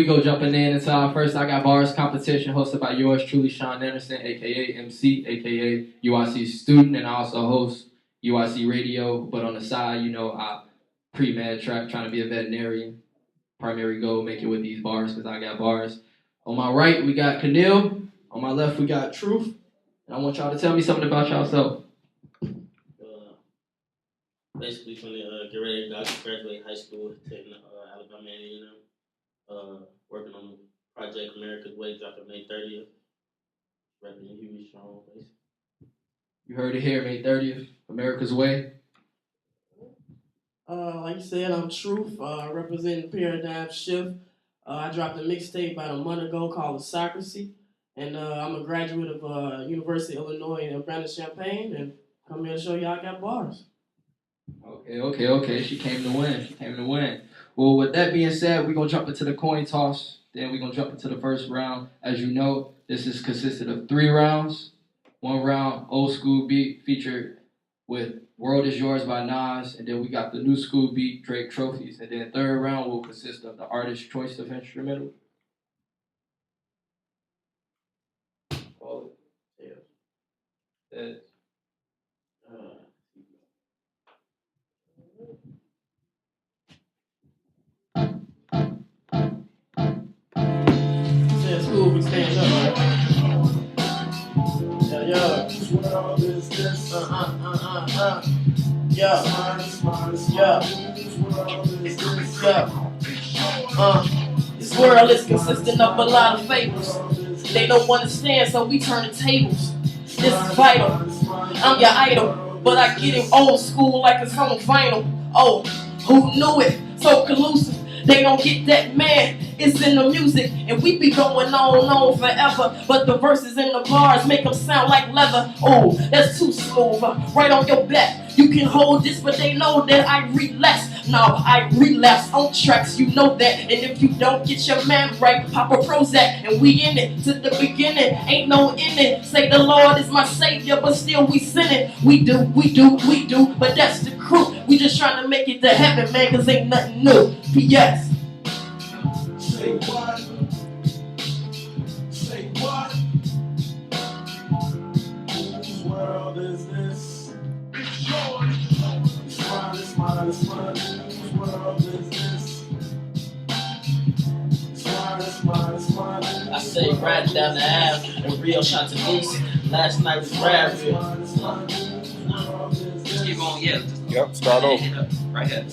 we go jumping in into our first I Got Bars competition hosted by yours truly, Sean Anderson, aka MC, aka UIC student, and I also host UIC radio. But on the side, I pre-med track, trying to be a veterinarian. Primary goal, make it with these bars because I got bars. On my right, we got Kaneel. On my left, we got Truth. And I want y'all to tell me something about yourself. Basically, from the get ready to graduate high school, taking Alabama A&M. Working on Project America's Way, dropping May 30th. Repping HUEY strong place. You heard it here, May 30th, America's Way. Like you said, I'm Truth, representing Paradigm Shift. I dropped a mixtape about a month ago called Socracy, and I'm a graduate of University of Illinois in Urbana-Champaign, and come here to show y'all I got bars. Okay. She came to win. Well, with that being said, we're going to jump into the coin toss. Then we're going to jump into the first round. As you know, this is consisted of 3 rounds. 1 round, old school beat, featured with World Is Yours by Nas. And then we got the new school beat, Drake Trophies. And then 3rd round will consist of the artist's choice of instrumental. School, we stand up, right? Yo. This world is consistent of a lot of fables. They don't understand, so we turn the tables. This is vital. I'm your idol, but I get it old school like it's on vinyl. Oh, who knew it? So collusive. They don't get that, man. It's in the music, and we be going on forever. But the verses in the bars make them sound like leather. Oh, that's too smooth. Right on your back. You can hold this, but they know that I relapse. No, I relapse on tracks, you know that. And if you don't get your man right, pop a Prozac, and we in it to the beginning. Ain't no in it. Say the Lord is my savior, but still we sinning. We do, but that's the crew. We just trying to make it to heaven, man, cause ain't nothing new. P.S. Say what? Say what? Whose world is this? It's yours. It's mine. Whose world is this? It's mine. I say right down the aisle and real shots of these. Last night was rap. Keep on, yeah. Yep, start over. Right here.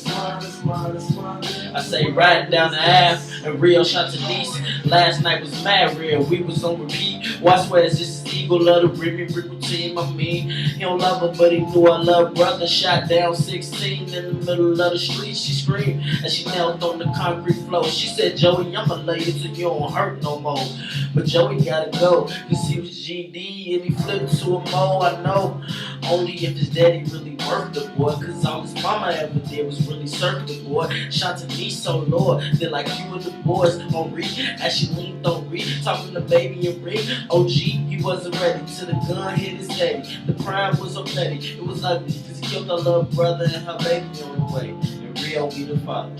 I say riding down the aisle and real shots of these. Last night was mad real. We was on repeat. Watch where is this eagle of the Ripple team. I mean, he don't love her, but he knew I love brother. Shot down 16 in the middle of the street. She screamed and she knelt on the concrete floor. She said, Joey, I'ma lay you till you don't hurt no more. But Joey gotta go, cause he was GD and he flipped to a mo. I know, only if his daddy really worked the boy. Cause all his mama ever did was really surf the boy. Shot to me so Lord, then like you and the boys on Reed. As she leaned on Reed, talking to baby and Rick. OG, he wasn't ready till the gun hit his daddy. The crime was so petty, it was ugly. Cause he killed her little brother and her baby on the way. And Rio be the father.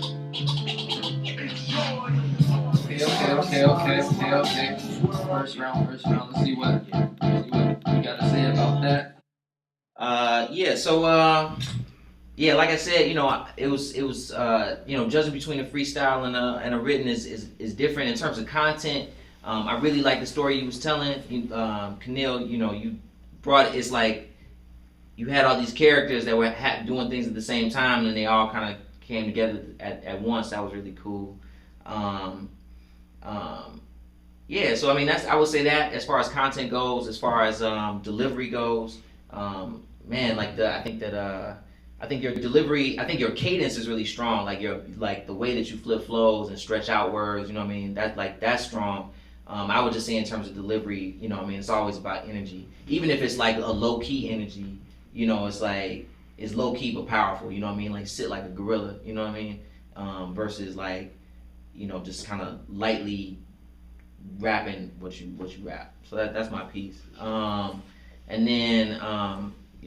Okay. First round. Let's see what you got to say about that. Yeah, like I said, it was judging between a freestyle and a written is different in terms of content. I really like the story you was telling, Kaneel. You brought it's like you had all these characters that were doing things at the same time, and they all kind of came together at once. That was really cool. Yeah, so I mean I would say that as far as content goes, as far as delivery goes, man, I think your delivery, I think your cadence is really strong. Like the way that you flip flows and stretch out words, you know what I mean? That's strong. I would just say in terms of delivery, you know what I mean, it's always about energy. Even if it's like a low key energy, it's like it's low key but powerful, you know what I mean? Like sit like a gorilla, you know what I mean? Versus like, just kind of lightly rapping what you rap. So that's my piece. And then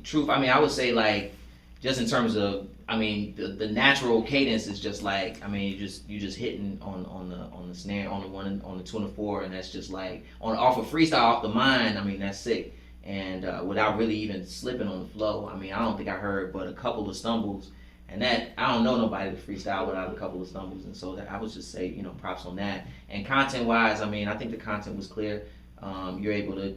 Truth, I mean, I would say like just in terms of I mean, the natural cadence is just like, I mean, you just hitting on the snare, on the one, on the two and the four, and that's just like off of freestyle, off the mind. I mean, that's sick, and without really even slipping on the flow. I mean, I don't think I heard but a couple of stumbles, and that I don't know nobody to freestyle without a couple of stumbles, and so that I would just say, props on that. And content wise, I mean, I think the content was clear. You're able to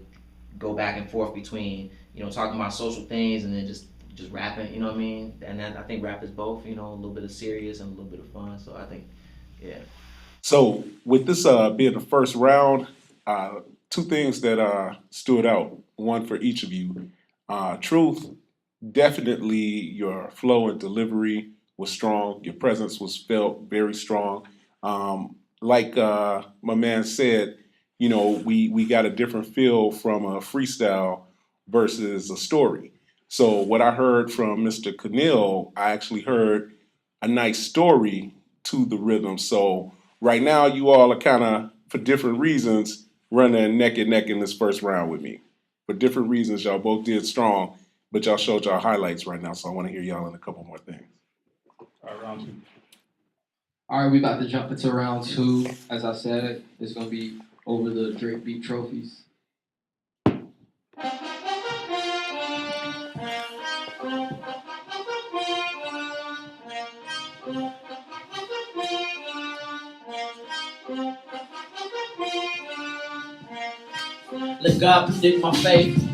go back and forth between talking about social things and then just rapping, you know what I mean? And then I think rap is both, a little bit of serious and a little bit of fun. So I think, yeah. So with this being the first round, two things that stood out, one for each of you. Truth, definitely your flow and delivery was strong. Your presence was felt very strong. Like my man said, we got a different feel from a freestyle versus a story. So what I heard from Mr. Kaneel, I actually heard a nice story to the rhythm. So right now you all are kind of, for different reasons, running neck and neck in this first round with me. For different reasons, y'all both did strong, but y'all showed y'all highlights right now. So I want to hear y'all in a couple more things. All right, round two. All right, we about to jump into round two. As I said, it's going to be over the Drake Beat trophies. Let God predict my faith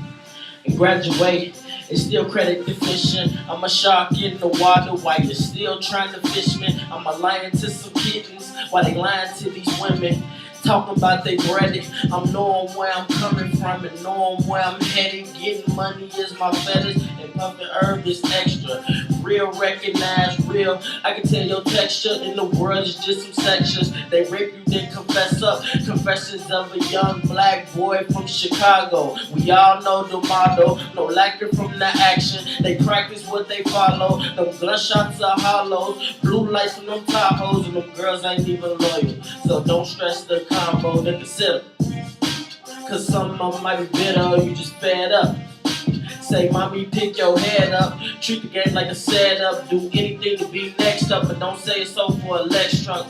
and graduate. It's still credit deficient. I'm a shark in the water while you're still trying to fish me. I'm a lion to some kittens while they lying to these women. Talking about they breaded. I'm knowing where I'm coming from and knowing where I'm headed. Getting money is my fetish and pumping herb is extra. Real, recognize real. I can tell your texture in the world is just some sections. They rape you, then confess up. Confessions of a young black boy from Chicago. We all know the motto, no lacking from the action. They practice what they follow. Them gunshots are hollows. Blue lights from them Tahoes and them girls ain't even loyal. So don't stress the combo to consider. Cause some of them might be bitter, you just fed up. Say, mommy, pick your head up. Treat the game like a setup. Do anything to be next up, but don't say it's so for a Lex truck.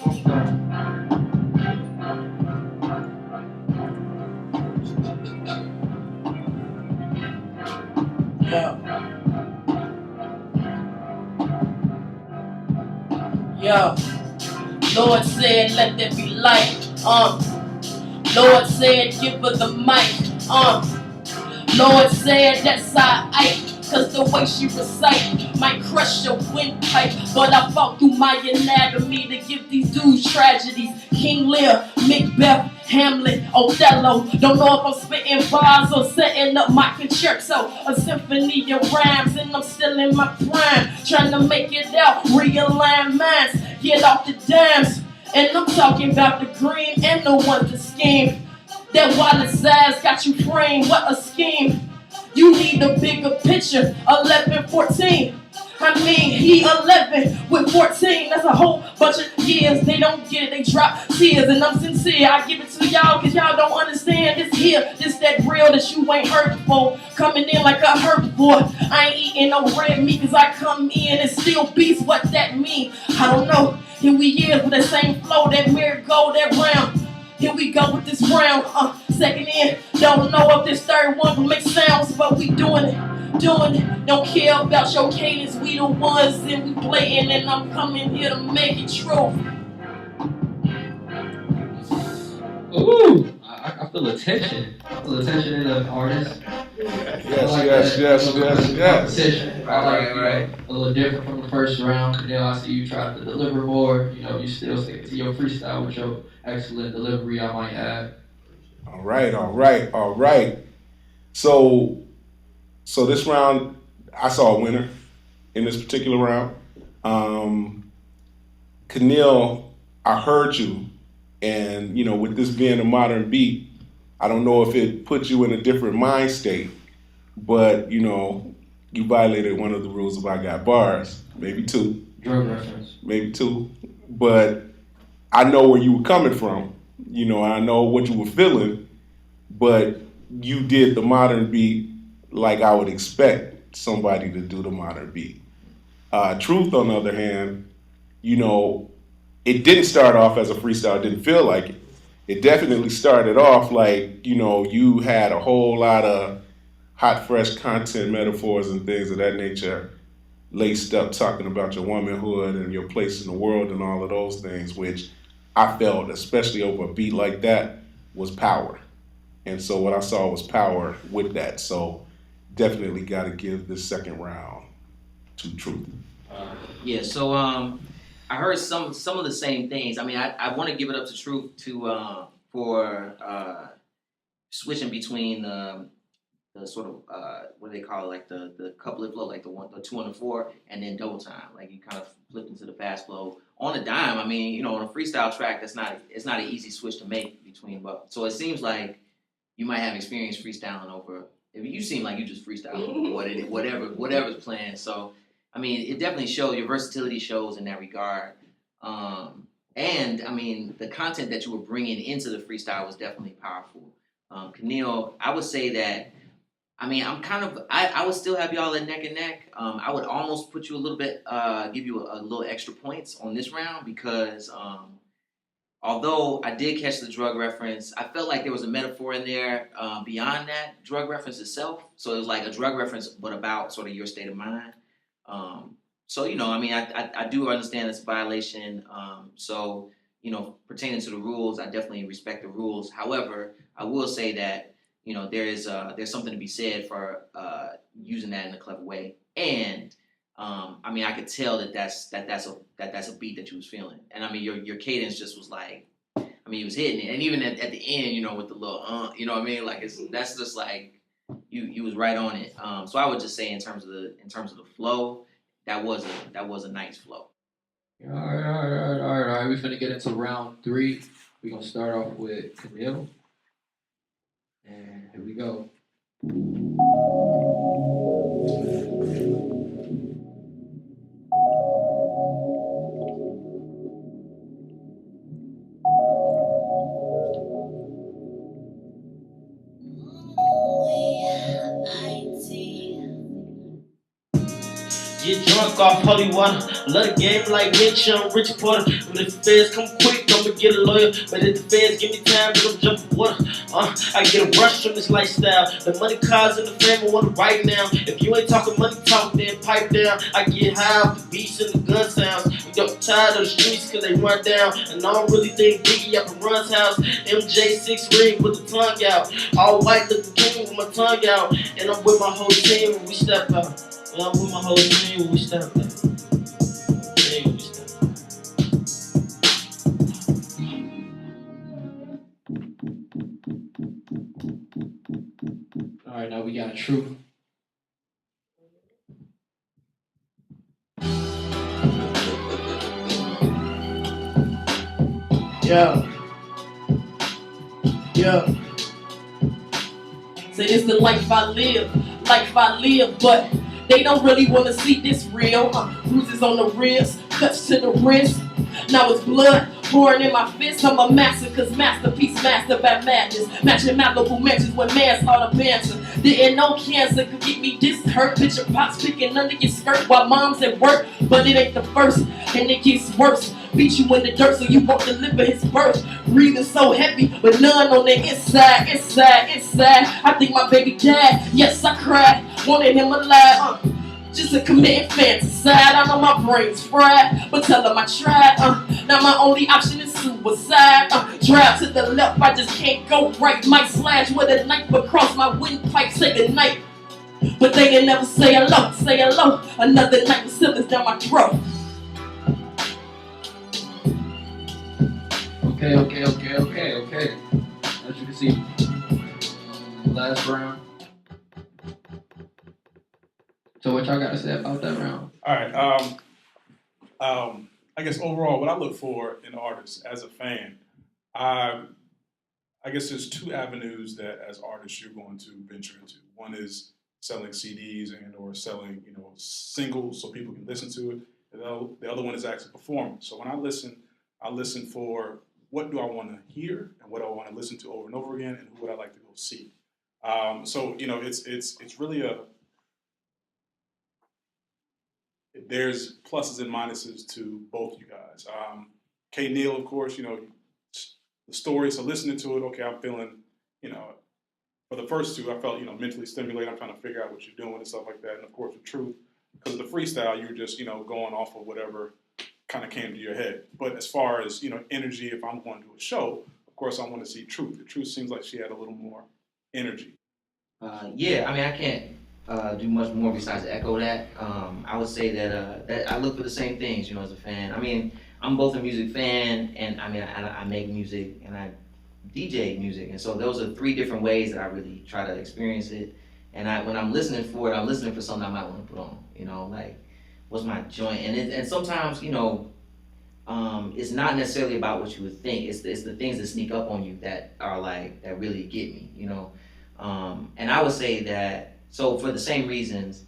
Yo, Lord said, let there be light. Lord said, give her the mic. Lord said, that's alright. Cause the way she recite might crush your windpipe. But I fought through my anatomy to give these dudes tragedies. King Lear, Macbeth, Hamlet, Othello. Don't know if I'm spitting bars or setting up my concerto. A symphony of rhymes and I'm still in my prime. Trying to make it out, realign minds. Get off the dimes. And I'm talking about the green and the ones that scheme. That wallet size got you framed, what a scheme. You need a bigger picture, 11, 14. I mean, he 11 with 14. That's a whole bunch of years. They don't get it, they drop tears. And I'm sincere, I give it to y'all cause y'all don't understand this here. This that real that you ain't heard before. Coming in like a herbivore. I ain't eating no red meat cause I come in and still beast. What that mean? I don't know. Here we is with that same flow, that mirror go, that round. Here we go with this round, second in. Don't know if this third one will make sounds, but we doing it. Don't care about your cadence, we the ones and we playing, and I'm coming here to make it true. Ooh, I feel the tension. I feel the tension in the artist. Yes. I like right. A little different from the first round. I see you try to deliver more. You still stick to your freestyle with your excellent delivery, I might add. All right. So this round, I saw a winner in this particular round. Kaneel, I heard you, and with this being a modern beat, I don't know if it put you in a different mind state, but you violated one of the rules of I Got Bars, maybe two. Drug reference. Maybe two, but I know where you were coming from. I know what you were feeling, but you did the modern beat like I would expect somebody to do the modern beat. Truth, on the other hand, you know, it didn't start off as a freestyle. It didn't feel like it. It definitely started off like, you know, you had a whole lot of hot, fresh content, metaphors, and things of that nature laced up talking about your womanhood and your place in the world and all of those things, which I felt, especially over a beat like that, was power. And so what I saw was power with that. So definitely got to give this second round to Truth. Yeah, so I heard some of the same things. I mean, I want to give it up to Truth to for switching between the sort of what do they call it, like the couplet flow, like the 2 and the 4, and then double time. Like you kind of flipped into the fast flow on a dime. I mean, you know, on a freestyle track, it's not an easy switch to make between. But so it seems like you might have experience freestyling over. If you seem like you just freestyle over whatever's playing. So I mean, it definitely shows your versatility shows in that regard. And I mean, the content that you were bringing into the freestyle was definitely powerful. Kaneel, I would say that. I mean, I would still have y'all at neck and neck. I would almost put you a little bit, give you a little extra points on this round because although I did catch the drug reference, I felt like there was a metaphor in there beyond that drug reference itself. So it was like a drug reference, but about sort of your state of mind. So, you know, I mean, I do understand it's a violation. So, you know, pertaining to the rules, I definitely respect the rules. However, I will say that you know, there's something to be said for using that in a clever way. And I mean, I could tell that's a beat that you was feeling. And I mean, your cadence just was like, I mean, you was hitting it. And even at the end, you know, with the little you know what I mean? Like that's just like you was right on it. So I would just say in terms of the flow, that was a nice flow. All right. We're finna get into round 3. We're gonna start off with Kaneel. And here we go. Get drunk off holy water, love the game like Mitch and Richie Porter. When the feds come quick, I'ma get a lawyer. But if the feds give me time, then I'm jumping water. I get a rush from this lifestyle. The money, cars, and the family want it right now. If you ain't talking money talk, then pipe down. I get high off the beats and the gun sounds. I'm tired of the streets cause they run down. And I don't really think Biggie up in Run's house. MJ6 ring with the tongue out. All white looking king with my tongue out. And I'm with my whole team when we step out. Well, I'm with my whole team when we step out. All right, now we got Truth. Yeah. Say it's the life I live, but they don't really want to see this real. Bruises on the ribs, cuts to the wrist. Now it's blood pouring in my fist. I'm a massacre's masterpiece, master by madness. Matching Malibu matches when manslaughter banter. Didn't know cancer could get me this hurt. Picture pops picking under your skirt while mom's at work. But it ain't the first, and it gets worse. Beat you in the dirt so you won't deliver his birth. Breathing so heavy, but none on the inside. I think my baby died. Yes, I cried. Wanted him alive. Just a commit infanticide. I know my brain's fried, but tell him I tried. Now my only option is suicide. Drive to the left, I just can't go right. Might slash with a knife across my windpipe. Say goodnight, but they can never say hello. Say hello. Another night with syphilis down my throat. Okay. As you can see, last round. So what y'all got to say about that round? All right. I guess overall, what I look for in artists as a fan, I guess there's 2 avenues that as artists you're going to venture into. One is selling CDs and or selling, you know, singles so people can listen to it. And the other one is actually performing. So when I listen for what do I want to hear and what do I want to listen to over and over again, and who would I like to go see. So you know, it's really there's pluses and minuses to both you guys. Kaneel, of course, you know, the story, so listening to it, okay, I'm feeling, you know, for the first two, I felt, you know, mentally stimulated. I'm trying to figure out what you're doing and stuff like that. And of course, the truth, because of the freestyle, you're just, you know, going off of whatever kind of came to your head. But as far as, you know, energy, if I'm going to do a show, of course, I want to see Truth. The Truth seems like she had a little more energy. Yeah, I mean, I can't do much more besides echo that. I would say that I look for the same things, you know, as a fan. I mean, I'm both a music fan, and I mean, I make music and I DJ music, and so those are three different ways that I really try to experience it. And when I'm listening for it, I'm listening for something I might want to put on. You know, like what's my joint? And sometimes, you know, it's not necessarily about what you would think. It's the things that sneak up on you that are like that really get me. You know. And I would say that, so for the same reasons,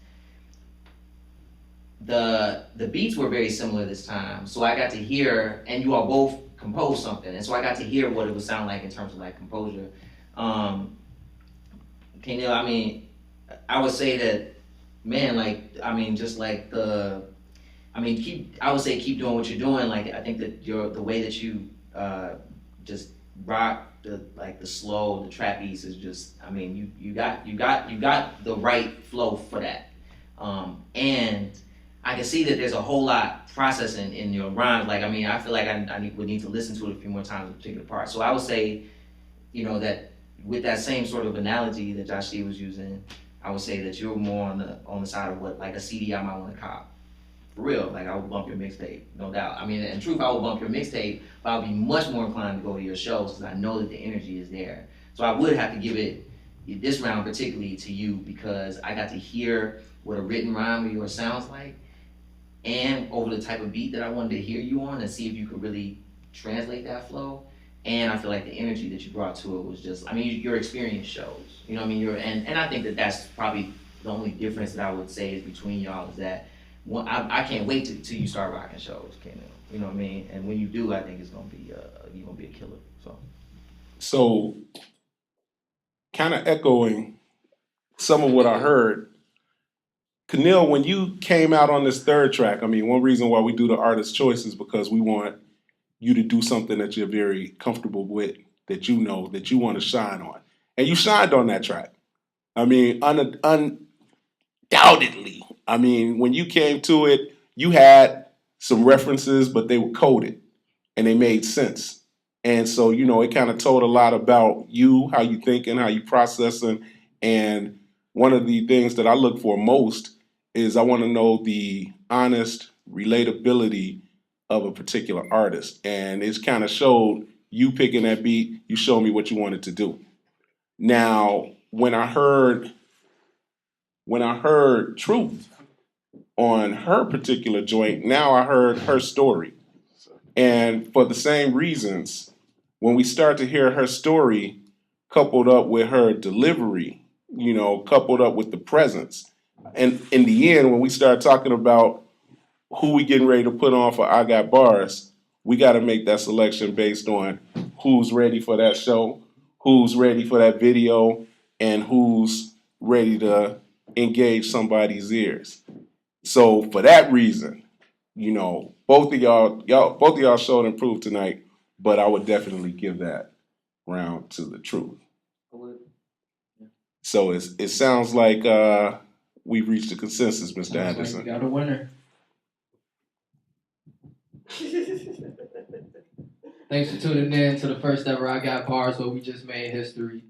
the beats were very similar this time. So I got to hear, and you all both composed something, and so I got to hear what it would sound like in terms of like composure. Kaneel, I mean, I would say that, man, like, I mean, just like I would say keep doing what you're doing. Like, I think that the way that you just rock the slow, the trapeze is just, I mean, you got the right flow for that. And I can see that there's a whole lot processing in your rhymes. Like, I mean, I feel like I would need to listen to it a few more times, a particular part. So I would say, you know, that with that same sort of analogy that Josh D was using, I would say that you're more on the side of what, like a CD I might want to cop. For real, like I would bump your mixtape, no doubt. I mean, in truth, I would bump your mixtape, but I would be much more inclined to go to your shows because I know that the energy is there. So I would have to give it this round particularly to you because I got to hear what a written rhyme of yours sounds like, and over the type of beat that I wanted to hear you on and see if you could really translate that flow. And I feel like the energy that you brought to it was just, I mean, your experience shows. You know what I mean? And I think that that's probably the only difference that I would say is between y'all is that I can't wait till you start rocking shows, Kaneel. You know what I mean? And when you do, I think it's gonna be you're gonna be a killer. So, kind of echoing some of what I heard, Kaneel, when you came out on this third track, I mean, one reason why we do the artist choice is because we want you to do something that you're very comfortable with, that you know, that you want to shine on. And you shined on that track. I mean, undoubtedly. I mean, when you came to it, you had some references, but they were coded and they made sense. And so, you know, it kind of told a lot about you, how you thinking, how you processing. And one of the things that I look for most is I want to know the honest relatability of a particular artist. And it's kind of showed you picking that beat, you showed me what you wanted to do. Now, when I heard Truth on her particular joint, now I heard her story. And for the same reasons, when we start to hear her story coupled up with her delivery, you know, coupled up with the presence, and in the end, when we start talking about who we getting ready to put on for I Got Bars, we got to make that selection based on who's ready for that show, who's ready for that video, and who's ready to engage somebody's ears. So for that reason, you know, both of y'all showed and proved tonight, but I would definitely give that round to the Truth. So it sounds like we've reached a consensus, Mr. Anderson. Like we got a winner. Thanks for tuning in to the first ever I Got Bars, where we just made history.